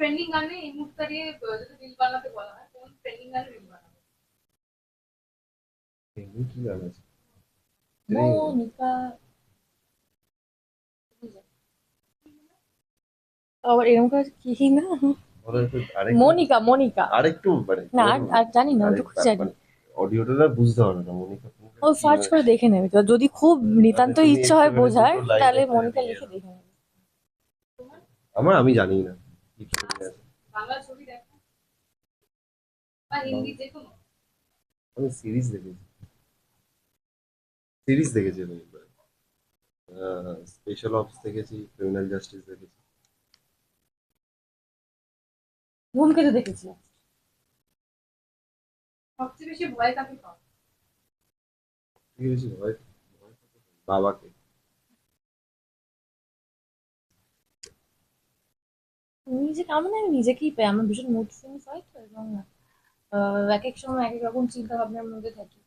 Trending গানে এই মুহূর্তে দাঁড়িয়ে যদি রিল বানাতে বলা হয় কোন ট্রেন্ডিং গানে রিল বানাবে? এমনি কি গান আছে? মোনিকা, আবার এরকম করে কি না, বলো একটু আরেকটু। মনিকা মনিকা। আরেকটু মানে না আর জানি না, ওটুকু জানি। অডিওটা বুঝতে হবে না মনিকা ফনিকা ও কি সার্চ মানে। করে দেখে নেবে, তো যদি খুব নিতান্ত তুমি ইচ্ছা হয় একটুখানি বোঝার, দুটো লাইন তাহলে একটুখানি মনিকা দিয়ে লিখে দাও। দেখে নেবে। আমি জানি না কি ছবি আছে। বাংলা ছবি দেখো বা হিন্দি যে কোনো? আমি সিরিজ দেখেছি আমি। স্পেশাল অপস দেখেছি, ক্রিমিনাল জাস্টিস দেখেছি। ধূমকেতু দেখেছি। সবচেয়ে বেশি ভয় কাকে পাও? ঠিক আছে বাবাকে। নিজেকে আমি না, আমি নিজেকেই পাই, আমার ভীষণ মুড সুইংস হয় তো, এবং এক এক সময় এক এক রকম চিন্তা ভাবনার মধ্যে থাকি।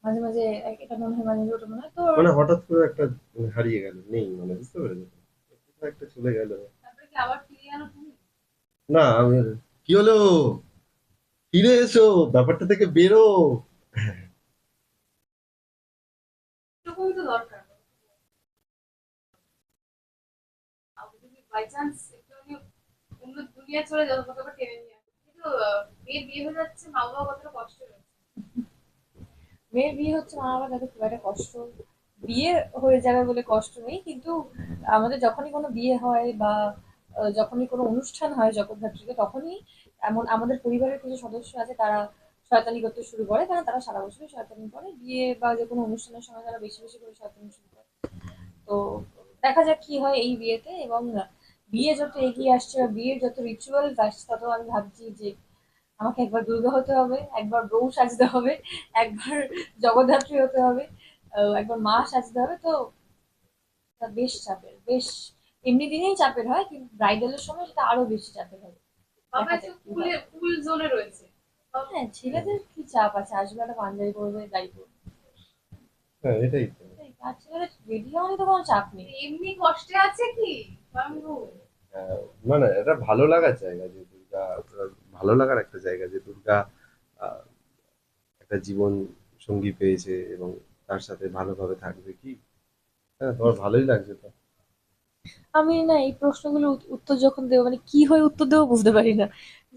মাঝে মাঝে এটা মনে হয়, মাঝে মাঝে ওটা মনে হয়, তো মানে হঠাৎ করে একটা হারিয়ে গেল, নেই মানে বুঝতে পেরেছো তো? কোথাও একটা চলে গেল। তারপরে কি আবার ফিরিয়ে আনো তুমি? না আমি, কি হলো, ফিরে এসো, ব্যাপারটা থেকে বেরো। এরকমই তো দরকার। আমি যদি বাই চান্স একটুখানি অন্য দুনিয়া চলে যাবো তোকে আবার টেনে নিয়ে আসবো। কিন্তু মেয়ের বিয়ে হয়ে যাচ্ছে, মা বাবা কতটা কষ্ট রয়েছে। মেয়ের বিয়ে হচ্ছে, মা বাবা তাদের খুব একটা কষ্ট, বিয়ে হয়ে যাবে বলে কষ্ট নেই, কিন্তু আমাদের যখনই কোনো বিয়ে হয় বা যখনই কোনো অনুষ্ঠান হয় জগদ্ধাত্রীতে, তখনই এমন আমাদের পরিবারের কিছু সদস্য আছে, তারা শয়তানি করতে শুরু করে, কারণ তারা সারা বছরই শয়তানি করে, বিয়ে বা যে কোনো অনুষ্ঠানের সময় তারা বেশি বেশি করে শয়তানি শুরু করে। তো দেখা যাক কি হয় এই বিয়েতে। এবং বিয়ে যত এগিয়ে আসছে বা বিয়ের যত রিচুয়াল আসছে, তত আমি ভাবছি যে আমাকে একবার দুর্গা হতে হবে, একবার বউ সাজতে হবে, একবার জগদ্ধাত্রী হতে হবে, একবার মা সাজতে হবে। তো তা বেশ চাপের, বেশ এমনি দিনেই চাপের হয়, কিন্তু ব্রাইডালের সময় সেটা আরো বেশি চাপের হবে। বাবা দেখা একটু যাক কি কুলে হয়। কুল জোনে রয়েছে। হ্যাঁ, ছেলেদের কি চাপ আছে, আসবে একটা পাঞ্জাবি পরবে, গাড়ি পরবে, হ্যাঁ এটাই তো। আর ছেলেদের রেডি হওয়ার তো কোনো চাপ নেই। এমনি কষ্টে আছে কি বাবু? মানে এটা ভালো লাগার জায়গা যে দুর্গা, ভালো লাগার একটা জায়গা যে দুর্গা আহ, একটা জীবন সঙ্গী পেয়েছে এবং তার সাথে ভালোভাবে থাকবে কি। হ্যাঁ তোমার ভালোই লাগছে তো। আমি না এই প্রশ্নগুলো উত্তর যখন দেবো, মানে কি হয়ে উত্তর দেবো বুঝতে পারি না,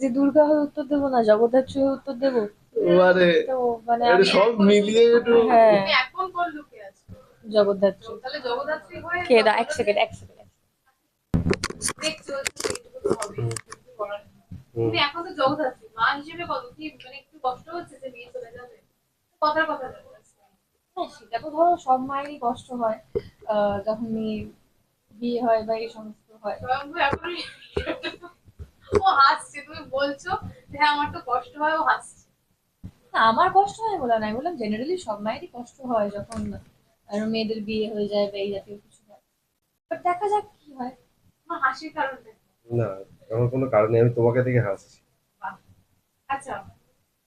যে দুর্গা হয়ে উত্তর দেবো না জগদ্ধাত্রী হয়ে উত্তর দেবো। মানে তো মানে এটা আমি সব মিলিয়ে একটু। হ্যাঁ, তুমি এখন কোন লুকে আছো? জগদ্ধাত্রী। তাহলে জগদ্ধাত্রী হয়ে কে দা, এক সেকেন্ড এক সেকেন্ড। দেখছো এইটুকু তো হবে, কিছু করার নেই। হুম। তুমি এখন তো জগদ্ধাত্রী মা হিসেবে কত কি মানে একটু কষ্ট হচ্ছে যে বিয়ে চলে যাবে? কথার কথা যাবে। হ্যাঁ, সেটা তো ধরো সব মায়েরই কষ্ট হয়, যখনই বিয়ে হয় বা এই সমস্ত হয়। স্বয়ংভু এখন ও হাসছে, তুমি বলছো যে হ্যাঁ আমার তো কষ্ট হয়, ও হাসছে। না, আমার কষ্ট হয় বলে না, আমি বললাম জেনারেলি সব মায়েরই কষ্ট হয় যখন মেয়েদের বিয়ে হয়ে যায় বা এই জাতীয় কিছু হয়। বাট দেখা যাক কি হয়। আমার হাসির কারণটা কি? না, আমার কোনো কারণে আমি তোমাকে দেখে হাসছি। বাহ। আচ্ছা,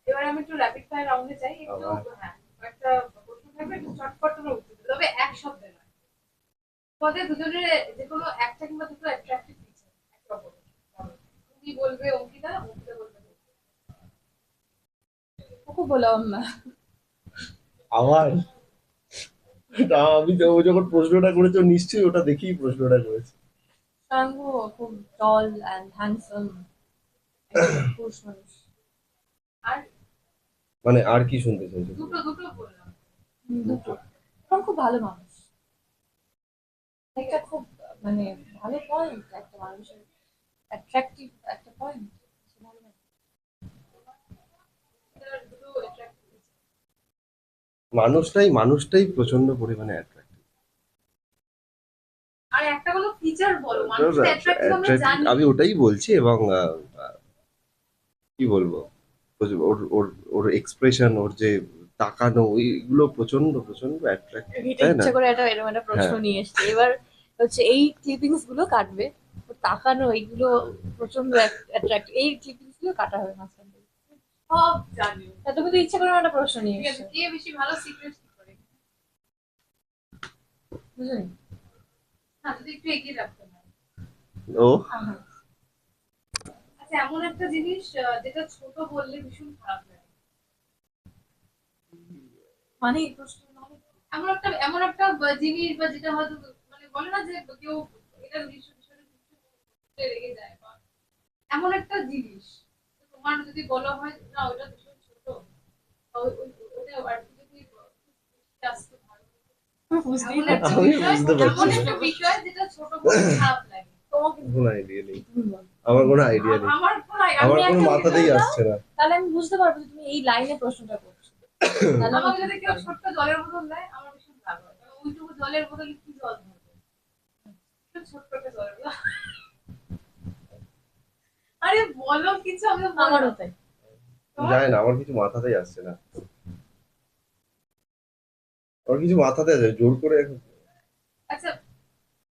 এবার আমি একটু র্যাপিড ফায়ার রাউন্ডে যাই একটু। আবার হ্যাঁ, একটা প্রশ্ন থাকবে, একটু চটপট করে উত্তর দিতে হবে, এক শব্দে নয়। তোমাদের দুজনের যে কোনো একটা কিংবা দুটো অ্যাট্রাক্টিভ ফিচার একটা বলো। তুমি বলবে অঙ্কিতা, অঙ্কিতা বলবে তুমি। ওকে বললাম আবার না, আমি তো ও যখন প্রশ্নটা করেছে ও নিশ্চয়ই ওটা দেখেই প্রশ্নটা করেছে। স্বয়ংভু খুব টল অ্যান্ড হ্যান্ডসাম পুরুষ মানুষ। আর মানে আর কি শুনতে চাইছো? দুটো দুটো বললাম। দুটো। এখন খুব ভালো মানুষ, একটা খুব মানে ভালো পয়েন্ট একটা মানুষের, অ্যাট্রাকটিভ একটা পয়েন্ট। এটার দুটো অ্যাট্রাক্টিভ ফিচার। মানুষটাই প্রচন্ড পরিমাণে অ্যাট্রাক্টিভ। আর একটা কোনো ফিচার বলো, মানুষ তো অ্যাট্রাক্টিভ আমরা জানি। আমি ওটাই বলছি এবং কি বলবো, ওর ওর ওর এক্সপ্রেশন, ওর যে তাকানো, ওইগুলো প্রচন্ড প্রচন্ড অ্যাট্রাক্টিভ, এটা তাই না? ইচ্ছা করে একটা এরকম একটা প্রশ্ন হ্যাঁ। নিয়ে এসছে, এবার হচ্ছে এই ক্লিপিংস গুলো কাটবে, ওর তাকানো এইগুলো প্রচন্ড অ্যাট্রাক্টিভ, এই ক্লিপিংস গুলো কাটা হবে মাঝখান থেকে। সব জানি। তা তুমি তো ইচ্ছা করে একটা প্রশ্ন নিয়ে ঠিক আছে, এসছো, কে বেশি ভালো সিক্রেট কি করে? বুঝলি? না, যদি একটু এগিয়ে রাখতে হয়। ও আহা, আচ্ছা, এমন একটা জিনিস যেটা ছোট বললে ভীষণ খারাপ লাগে। মানে এই প্রশ্ন মানে এমন একটা জিনিস বা যেটা হয়তো মানে বলে না যে কেউ এটা বিষয়টা রেগে যায়, বা এমন একটা জিনিস তোমার যদি বলা হয় না ওটা ভীষণ ছোট, বা ওটা আর কি যদি আসতে ভালো, বুঝতেই এমন একটা পারছি আমি বিষয়, বুঝতে পারছি এমন না। একটা বিষয় যেটা ছোট বলতে খারাপ লাগে। তোমাকে কোনো আইডিয়া নেই, তুমি বলো। আমার কোনো আইডিয়া নেই, আমার কোনো আমার আমি কোনো একটা মাথাতেই উত্তর দাও, আসছে না। তাহলে আমি বুঝতে পারবো যে তুমি এই লাইনে প্রশ্নটা করছো। তাহলে আমি আমাকে যদি বুঝতে কেউ পারবো। ছোট্ট জলের বোতল দেয় আমার ভীষণ রাগ হয়, কারণ ওইটুকু জলের বোতলে কি জল ধরবে, একটু ছোট্ট একটা জলের বোতল। আরে বলো কিছু, আমি তো আমারও বললাম। তাই। তোমার জানি না, আমার কিছু মাথাতেই আসছে না, আমার কিছু মাথাতে আছে জোর করে এখন